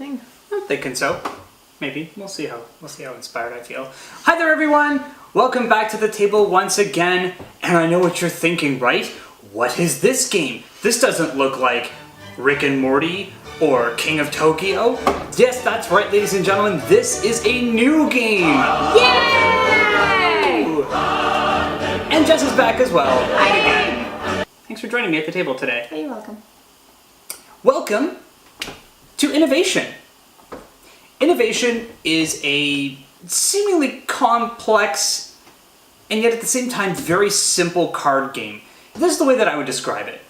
inspiring. I'm thinking so. Maybe. We'll see how inspired I feel. Hi there, everyone! Welcome back to the table once again. And I know what you're thinking, right? What is this game? This doesn't look like Rick and Morty or King of Tokyo. Yes, that's right, ladies and gentlemen. This is a new game. Yay! And Jess is back as well. Hi again. Thanks for joining me at the table today. Oh, you're welcome. Welcome to Innovation. Innovation is a seemingly complex and yet at the same time very simple card game. This is the way that I would describe it.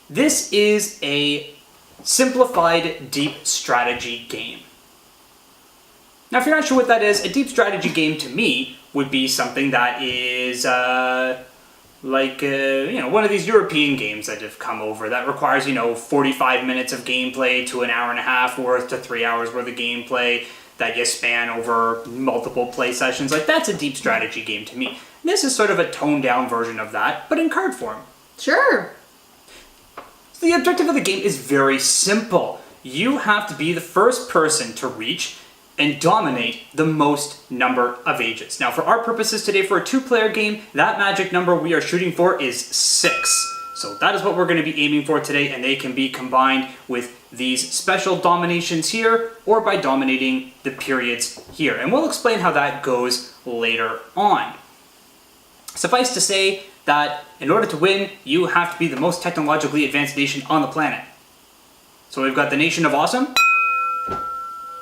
This is a simplified deep strategy game. Now, if you're not sure what that is, a deep strategy game to me would be something that is one of these European games that have come over that requires, 45 minutes of gameplay to an hour and a half worth to 3 hours worth of gameplay that you span over multiple play sessions. Like, that's a deep strategy game to me. This is sort of a toned down version of that, but in card form. Sure. So the objective of the game is very simple. You have to be the first person to reach and dominate the most number of ages. Now, for our purposes today, for a two-player game, that magic number we are shooting for is 6. So that is what we're going to be aiming for today, and they can be combined with these special dominations here, or by dominating the periods here. And we'll explain how that goes later on. Suffice to say that in order to win, you have to be the most technologically advanced nation on the planet. So we've got the nation of awesome.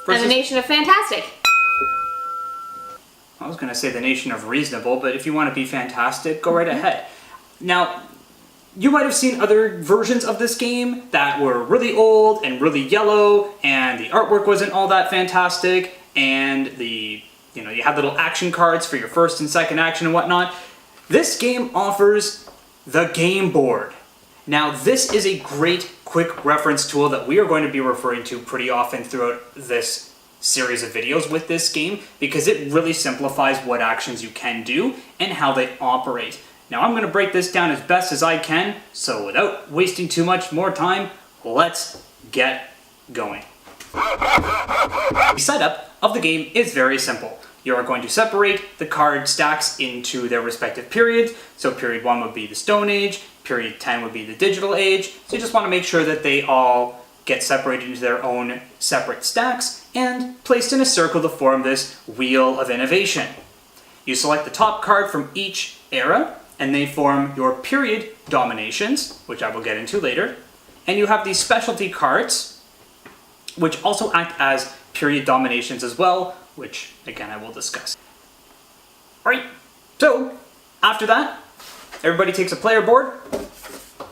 And the nation of fantastic. I was going to say the nation of reasonable, but if you want to be fantastic, go right ahead. Now, you might have seen other versions of this game that were really old and really yellow, and the artwork wasn't all that fantastic, and you had little action cards for your first and second action and whatnot. This game offers the game board. Now, this is a great quick reference tool that we are going to be referring to pretty often throughout this series of videos with this game, because it really simplifies what actions you can do and how they operate. Now, I'm going to break this down as best as I can, so without wasting too much more time, let's get going. The setup of the game is very simple. You are going to separate the card stacks into their respective periods. So period 1 would be the Stone Age, period 10 would be the Digital Age. So you just want to make sure that they all get separated into their own separate stacks and placed in a circle to form this Wheel of Innovation. You select the top card from each era, and they form your period dominations, which I will get into later. And you have these specialty cards, which also act as period dominations as well, which, again, I will discuss. Alright, so, after that, everybody takes a player board.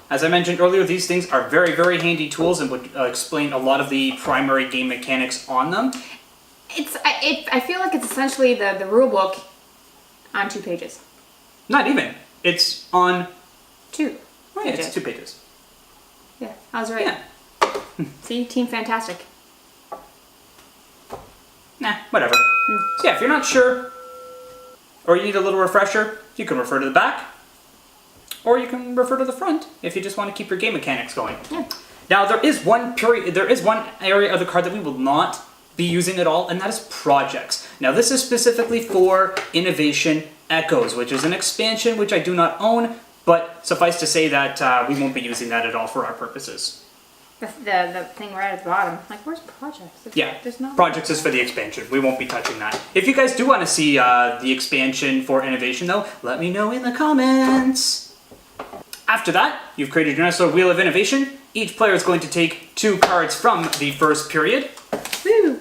As I mentioned earlier, these things are very, very handy tools and would explain a lot of the primary game mechanics on them. I feel like it's essentially the rule book on 2 pages. Not even. It's on... 2 Oh yeah, pages. it's 2 pages. Yeah, I was right. Yeah. See, Team Fantastic. Nah, whatever. So yeah, if you're not sure, or you need a little refresher, you can refer to the back, or you can refer to the front if you just want to keep your game mechanics going. Yeah. Now, there is one area of the card that we will not be using at all, and that is projects. Now, this is specifically for Innovation Echoes, which is an expansion which I do not own, but suffice to say that we won't be using that at all for our purposes. The thing right at the bottom. Like, where's projects? There's no projects is for the expansion. We won't be touching that. If you guys do want to see the expansion for Innovation, though, let me know in the comments. After that, you've created your nice little Wheel of Innovation. Each player is going to take 2 cards from the first period. Woo!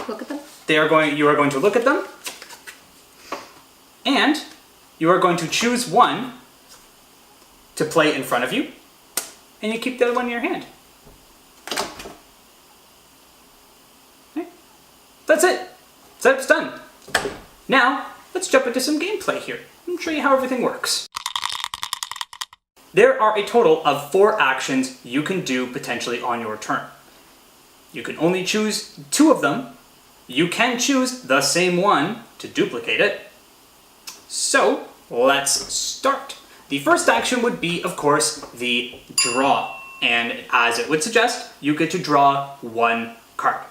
Look at them. You are going to look at them, and you are going to choose one to play in front of you. And you keep the other one in your hand. Okay. That's it. Setup's done. Now, let's jump into some gameplay here and show you how everything works. There are a total of 4 actions you can do potentially on your turn. You can only choose 2 of them. You can choose the same one to duplicate it. So, let's start. The first action would be, of course, the draw. and as it would suggest, you get to draw one card.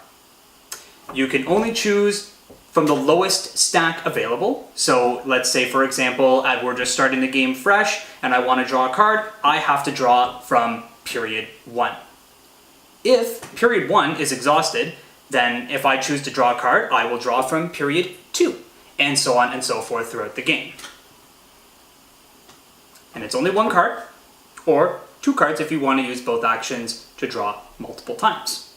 You can only choose from the lowest stack available. So let's say, for example, we're just starting the game fresh and I want to draw a card, I have to draw from period 1. If period 1 is exhausted, then if I choose to draw a card, I will draw from period 2, and so on and so forth throughout the game. And it's only one card, or 2 cards if you want to use both actions to draw multiple times.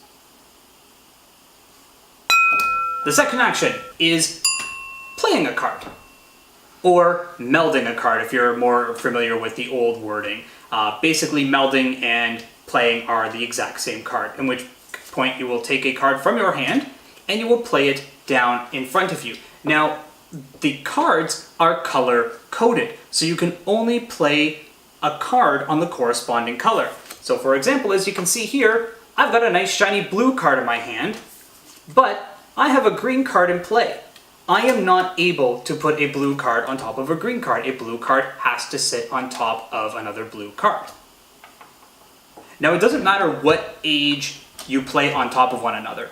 The second action is playing a card, or melding a card if you're more familiar with the old wording. Basically, melding and playing are the exact same card, in which point you will take a card from your hand and you will play it down in front of you. Now, the cards are color coded, so you can only play a card on the corresponding color. So for example, as you can see here, I've got a nice shiny blue card in my hand, but I have a green card in play. I am not able to put a blue card on top of a green card. A blue card has to sit on top of another blue card. Now, it doesn't matter what age you play on top of one another.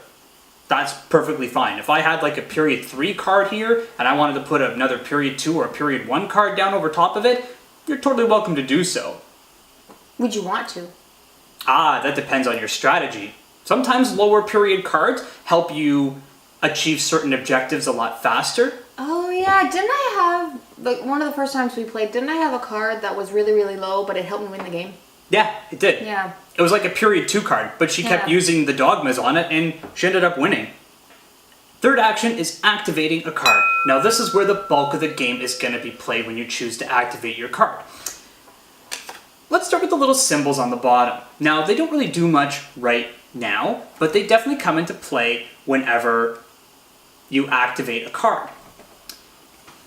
That's perfectly fine. If I had like a period 3 card here and I wanted to put another period 2 or a period 1 card down over top of it, you're totally welcome to do so. Would you want to? That depends on your strategy. Sometimes lower period cards help you achieve certain objectives a lot faster. Oh yeah, didn't I have, like one of the first times we played, didn't I have a card that was really, really low, but it helped me win the game? Yeah, it did. Yeah. It was like a period 2 card, but she kept using the dogmas on it and she ended up winning. Third action is activating a card. Now this is where the bulk of the game is going to be played when you choose to activate your card. Let's start with the little symbols on the bottom. Now they don't really do much right now, but they definitely come into play whenever you activate a card.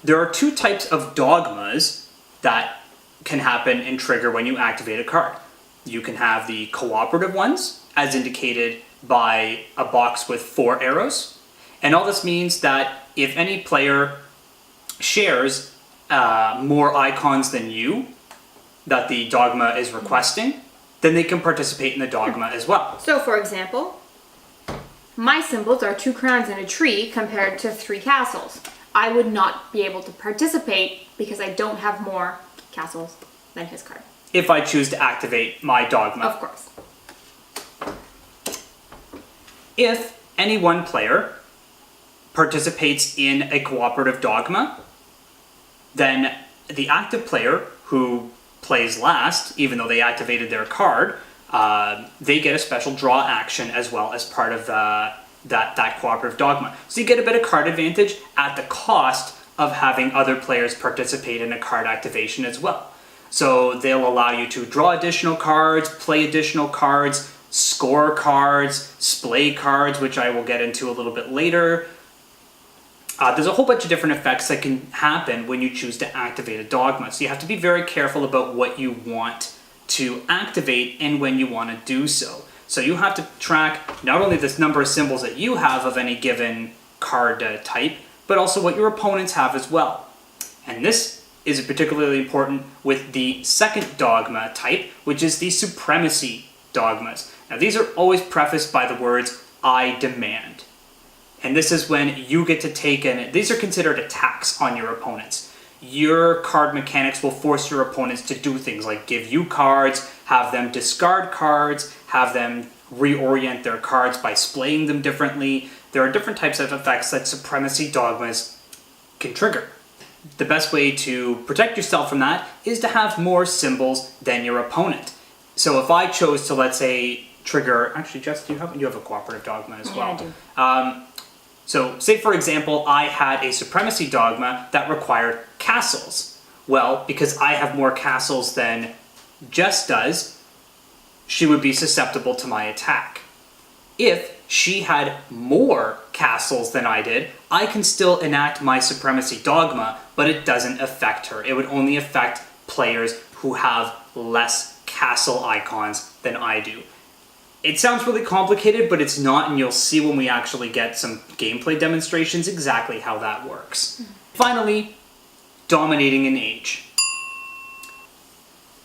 There are 2 types of dogmas that can happen and trigger when you activate a card. You can have the cooperative ones, as indicated by a box with 4 arrows. And all this means that if any player shares more icons than you that the dogma is requesting, then they can participate in the dogma as well. So for example, my symbols are 2 crowns and a tree compared to 3 castles. I would not be able to participate because I don't have more castles than his card. If I choose to activate my dogma. Of course. If any one player participates in a cooperative dogma, then the active player who plays last, even though they activated their card, they get a special draw action as well as part of that cooperative dogma. So you get a bit of card advantage at the cost of having other players participate in a card activation as well. So they'll allow you to draw additional cards, play additional cards, score cards, splay cards, which I will get into a little bit later. There's a whole bunch of different effects that can happen when you choose to activate a dogma. So you have to be very careful about what you want to activate and when you want to do so. So you have to track not only this number of symbols that you have of any given card type, but also what your opponents have as well. And this is particularly important with the second dogma type, which is the supremacy dogmas. Now these are always prefaced by the words, "I demand." And this is when you get to take in, these are considered attacks on your opponents. Your card mechanics will force your opponents to do things like give you cards, have them discard cards, have them reorient their cards by splaying them differently. There are different types of effects that supremacy dogmas can trigger. The best way to protect yourself from that is to have more symbols than your opponent. So if I chose to, let's say, trigger, actually Jess, you have a cooperative dogma as well. Yeah, I do. So say for example, I had a supremacy dogma that required castles. Well, because I have more castles than Jess does, she would be susceptible to my attack. If she had more castles than I did, I can still enact my supremacy dogma, but it doesn't affect her. It would only affect players who have less castle icons than I do. It sounds really complicated, but it's not, and you'll see when we actually get some gameplay demonstrations exactly how that works. Finally, dominating an age.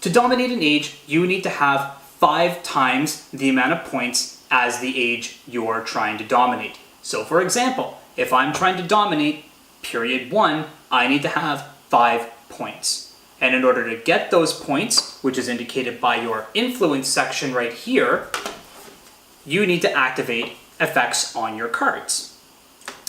To dominate an age, you need to have 5 times the amount of points as the age you're trying to dominate. So for example, if I'm trying to dominate period 1, I need to have 5 points. And in order to get those points, which is indicated by your influence section right here, you need to activate effects on your cards.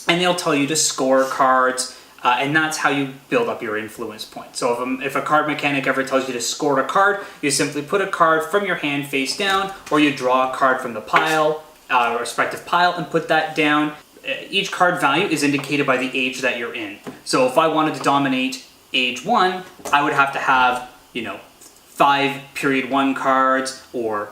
And they'll tell you to score cards, and that's how you build up your influence points. So if a card mechanic ever tells you to score a card, you simply put a card from your hand face down, or you draw a card from the pile, respective pile, and put that down. Each card value is indicated by the age that you're in. So if I wanted to dominate age 1, I would have to have, 5 period 1 cards, or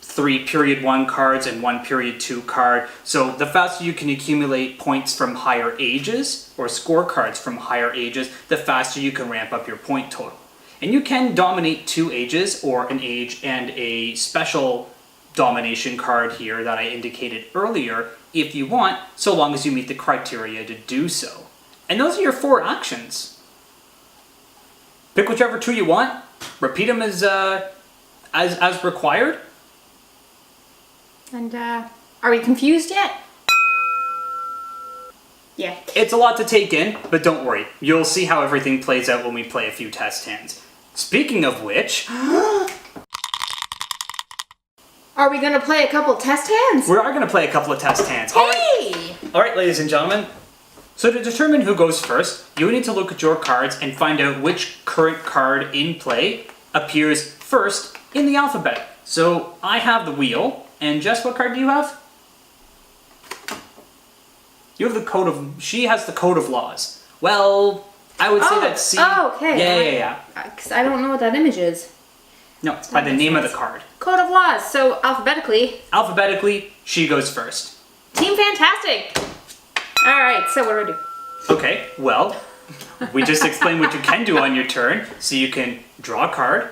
3 period 1 cards and 1 period 2 card. So the faster you can accumulate points from higher ages, or score cards from higher ages, the faster you can ramp up your point total. And you can dominate 2 ages, or an age and a special domination card here that I indicated earlier, if you want, so long as you meet the criteria to do so. And those are your 4 actions. Pick whichever 2 you want, repeat them as required. And, are we confused yet? Yeah. It's a lot to take in, but don't worry. You'll see how everything plays out when we play a few test hands. Speaking of which... Are we gonna play a couple test hands? We are going to play a couple of test hands. Hey! All right, ladies and gentlemen. So to determine who goes first, you need to look at your cards and find out which current card in play appears first in the alphabet. So I have the wheel. And Jess, what card do you have? You have the code of... She has the code of laws. Well, I would say that C... Oh, okay. Yeah. Because I don't know what that image is. No, it's by the name of the card. Code of laws. So alphabetically. Alphabetically, she goes first. Team Fantastic! Alright, so what do I do? Okay, well, we just explained what you can do on your turn. So you can draw a card,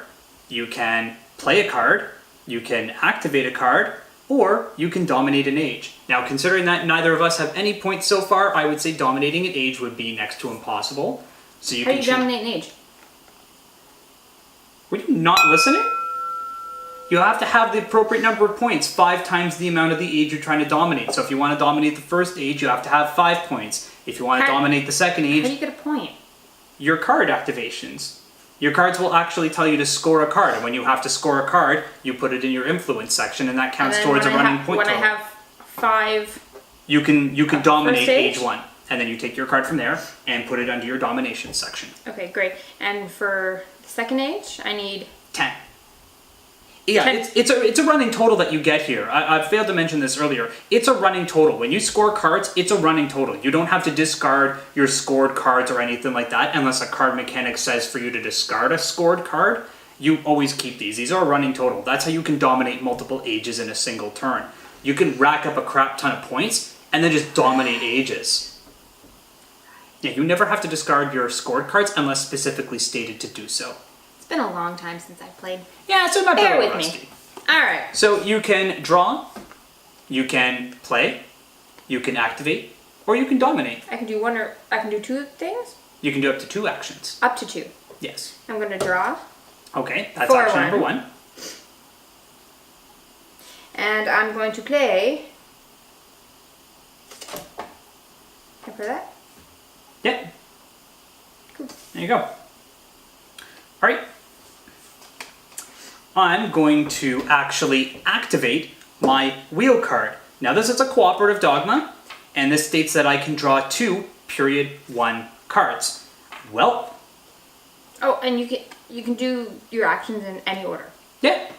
you can play a card, you can activate a card, or you can dominate an age. Now, considering that neither of us have any points so far, I would say dominating an age would be next to impossible. So you How do you dominate an age? Were you not listening? You have to have the appropriate number of points, 5 times the amount of the age you're trying to dominate. So if you want to dominate the first age, you have to have 5 points. If you want to dominate the second age... How do you get a point? Your card activations. Your cards will actually tell you to score a card, and when you have to score a card, you put it in your influence section, and that counts towards a running point total. When I have 5... You can dominate age? age 1, and then you take your card from there and put it under your domination section. Okay, great. And for the second age, I need... 10. Yeah, 10. It's a running total that you get here. I failed to mention this earlier. It's a running total. When you score cards, it's a running total. You don't have to discard your scored cards or anything like that unless a card mechanic says for you to discard a scored card. You always keep these. These are a running total. That's how you can dominate multiple ages in a single turn. You can rack up a crap ton of points and then just dominate ages. Yeah, you never have to discard your scored cards unless specifically stated to do so. It's been a long time since I played. Yeah, so it might be Bear a little with rusty. me. Alright. So you can draw, you can play, you can activate, or you can dominate. I can do one or... I can do 2 things? You can do up to 2 actions. Up to 2. Yes. I'm going to draw. Okay, that's For action one. number 1. And I'm going to play... Can I play that? Yep. Cool. There you go. Alright. I'm going to actually activate my wheel card. Now this is a cooperative dogma, and this states that I can draw 2 period 1 cards. Well... Oh, and you can do your actions in any order. Yeah.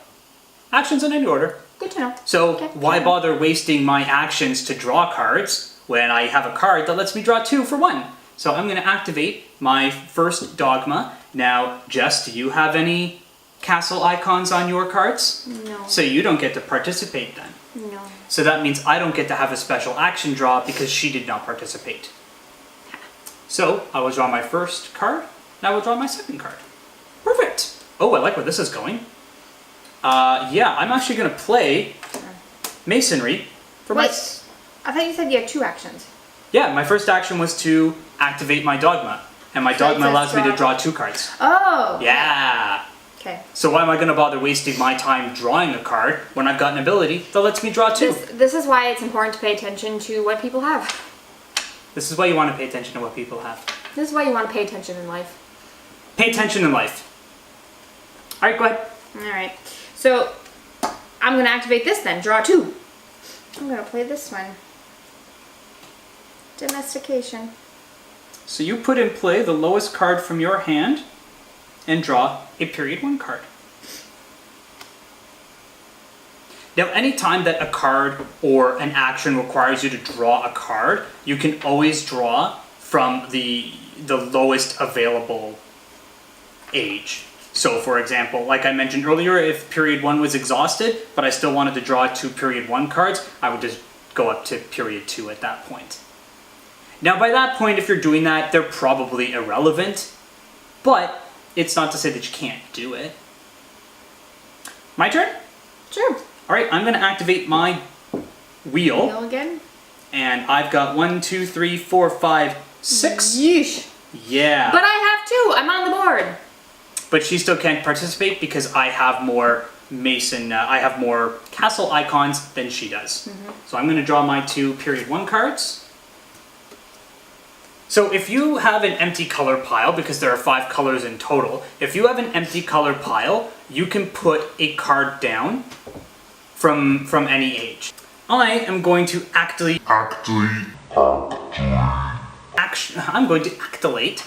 Actions in any order. Good to know. So Okay. why bother wasting my actions to draw cards when I have a card that lets me draw 2 for 1? So I'm going to activate my first dogma. Now, Jess, do you have any castle icons on your cards? No. So you don't get to participate then. No. So that means I don't get to have a special action draw because she did not participate. So I will draw my first card, and I will draw my second card. Perfect. Oh, I like where this is going. Yeah, I'm actually going to play Masonry for my... Wait, I thought you said you had 2 actions. Yeah, my first action was to activate my dogma. And my So it dogma says allows me to draw. draw 2 cards. Oh. Yeah. Okay. So why am I going to bother wasting my time drawing a card when I've got an ability that lets me draw two? This is why it's important to pay attention to what people have. This is why you want to pay attention to what people have. This is why you want to pay attention in life. Pay attention in life. All right, go ahead. All right. So I'm going to activate this then. Draw two. I'm going to play this one. Domestication. So you put in play the lowest card from your hand and draw a period 1 card. Now, anytime that a card or an action requires you to draw a card, you can always draw from the lowest available age. So, for example, like I mentioned earlier, if period 1 was exhausted, but I still wanted to draw 2 period 1 cards, I would just go up to period 2 at that point. Now, by that point, if you're doing that, they're probably irrelevant, but it's not to say that you can't do it. My turn? Sure. All right, I'm going to activate my wheel. Wheel again. And I've got 1, 2, 3, 4, 5, 6. Yeesh. Yeah. But I have 2. I'm on the board. But she still can't participate because I have more I have more castle icons than she does. So I'm going to draw my 2 period 1 cards. So if you have an empty color pile, because there are 5 colors in total, if you have an empty color pile, you can put a card down from any age. I am going to I'm going to activate.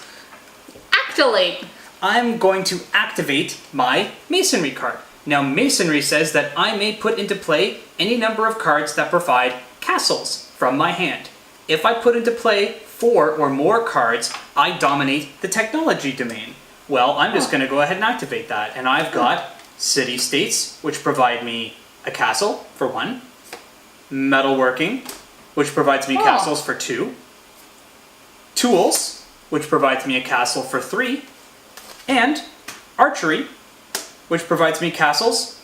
Actolate. I'm going to activate my Masonry card. Now, Masonry says that I may put into play any number of cards that provide castles from my hand. If I put into play 4 or more cards, I dominate the technology domain. Well, I'm just going to go ahead and activate that. And I've got city-states, which provide me a castle for 1. Metalworking, which provides me castles for 2. Tools, which provides me a castle for 3. And archery, which provides me castles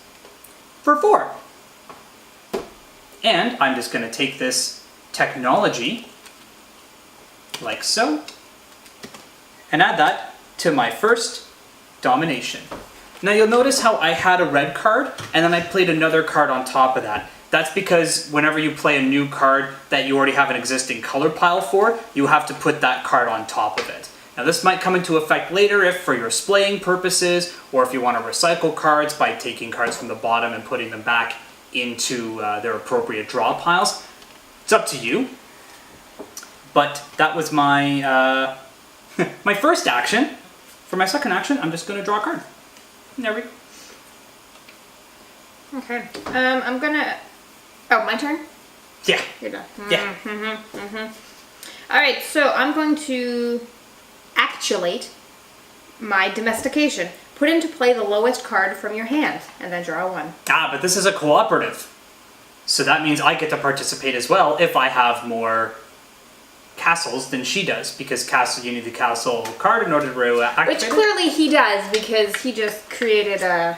for 4. And I'm just going to take this technology, like so, and add that to my first domination. Now you'll notice how I had a red card, and then I played another card on top of that. That's because whenever you play a new card that you already have an existing color pile for, you have to put that card on top of it. Now this might come into effect later if for your splaying purposes, or if you want to recycle cards by taking cards from the bottom and putting them back into their appropriate draw piles. It's up to you. But that was my my first action. For my second action, I'm just going to draw a card. There we go. Okay. I'm gonna. Oh, my turn? Yeah. You're done. Yeah. All right. So I'm going to actuate my domestication. Put into play the lowest card from your hand, and then draw 1. Ah, but this is a cooperative. So that means I get to participate as well if I have more castles than she does, because you need the castle card in order to activate Which clearly he does, because he just created a...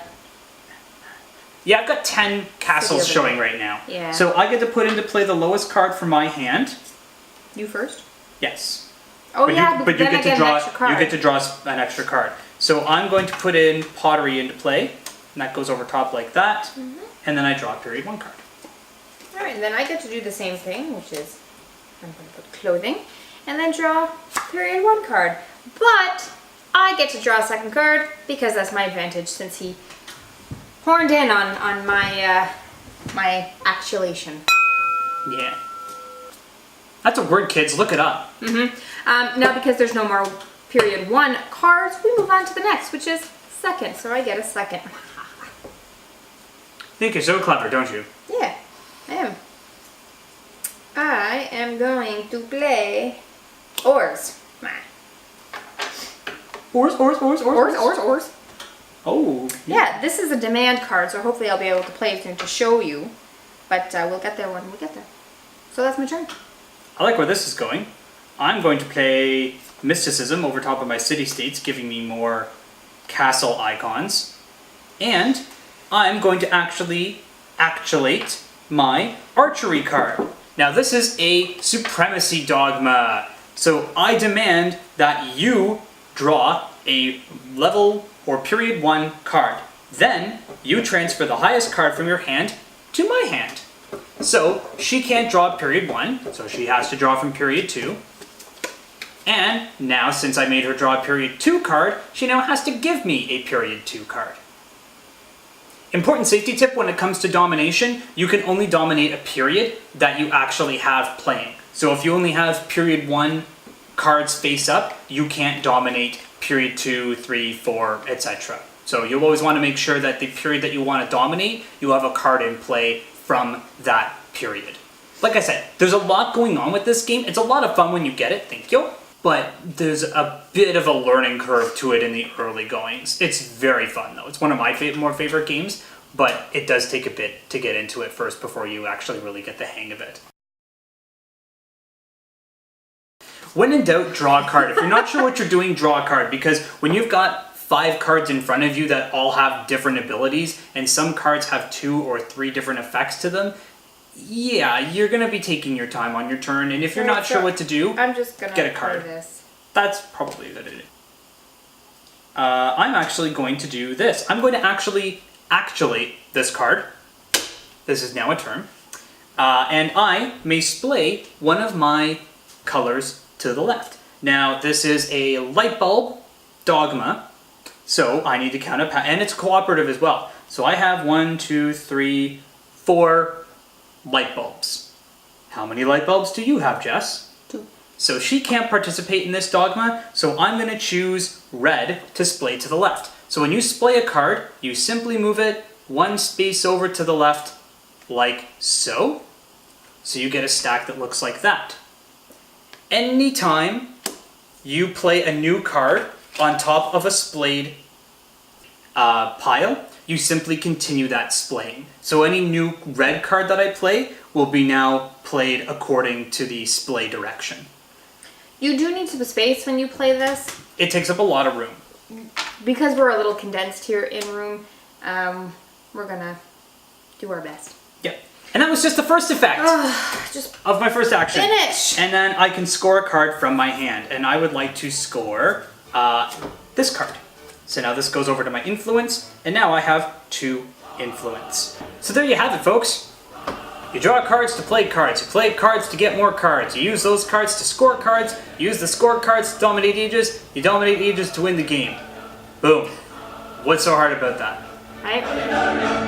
Yeah, I've got 10 castles showing right now. Yeah. So I get to put into play the lowest card from my hand. You first? Yes. Oh, but yeah, but then I get an extra card. You get to draw an extra card. So I'm going to put in pottery into play, and that goes over top like that, and then I draw a period 1 card. All right, and then I get to do the same thing, which is I'm going to put clothing, and then draw period 1 card. But I get to draw a second card because that's my advantage, since he horned in on my my actuation. Yeah. That's a word, kids. Look it up. Now, because there's no more period 1 cards, we move on to the next, which is second. So I get a second. Think you're so clever, don't you? Yeah, I am. I am going to play oars. Oars. Oars. Oh. Yeah, this is a demand card, so hopefully I'll be able to play it to show you. But we'll get there when we get there. So that's my turn. I like where this is going. I'm going to play Mysticism over top of my city-states, giving me more castle icons. And I'm going to actually actuate my archery card. Now this is a supremacy dogma. So I demand that you draw a level or period 1 card. Then you transfer the highest card from your hand to my hand. So she can't draw period 1, so she has to draw from period 2. And now, since I made her draw a period 2 card, she now has to give me a period 2 card. Important safety tip when it comes to domination, you can only dominate a period that you actually have playing. So if you only have period 1 cards face up, you can't dominate period 2, 3, 4, etc. So you'll always want to make sure that the period that you want to dominate, you have a card in play from that period. Like I said, there's a lot going on with this game. It's a lot of fun when you get it, thank you. But there's a bit of a learning curve to it in the early goings. It's very fun though. It's one of my more favorite games, but it does take a bit to get into it first before you actually really get the hang of it. When in doubt, draw a card. If you're not sure what you're doing, draw a card, because when you've got 5 cards in front of you that all have different abilities, and some cards have 2 or 3 different effects to them, yeah, you're going to be taking your time on your turn, and if you're not sure what to do, I'm just gonna get a card. play this. That's probably a good idea. I'm actually going to do this. I'm going to actually this card. This is now a turn. And I may splay one of my colors to the left. Now, this is a light bulb dogma, so I need to count up, and it's cooperative as well. So I have 1, 2, 3, 4 light bulbs. How many light bulbs do you have, Jess? 2. So she can't participate in this dogma, so I'm going to choose red to splay to the left. So when you splay a card, you simply move it 1 space over to the left, like so. So you get a stack that looks like that. Anytime you play a new card on top of a splayed pile, you simply continue that splaying. So any new red card that I play will be now played according to the splay direction. You do need some space when you play this. It takes up a lot of room. Because we're a little condensed here in room, we're gonna do our best. Yep. And that was just the first effect Just of my first action. finish! And then I can score a card from my hand. And I would like to score this card. So now this goes over to my influence, and now I have 2 influence. So there you have it, folks. You draw cards to play cards. You play cards to get more cards. You use those cards to score cards. You use the score cards to dominate ages. You dominate ages to win the game. Boom. What's so hard about that? Right?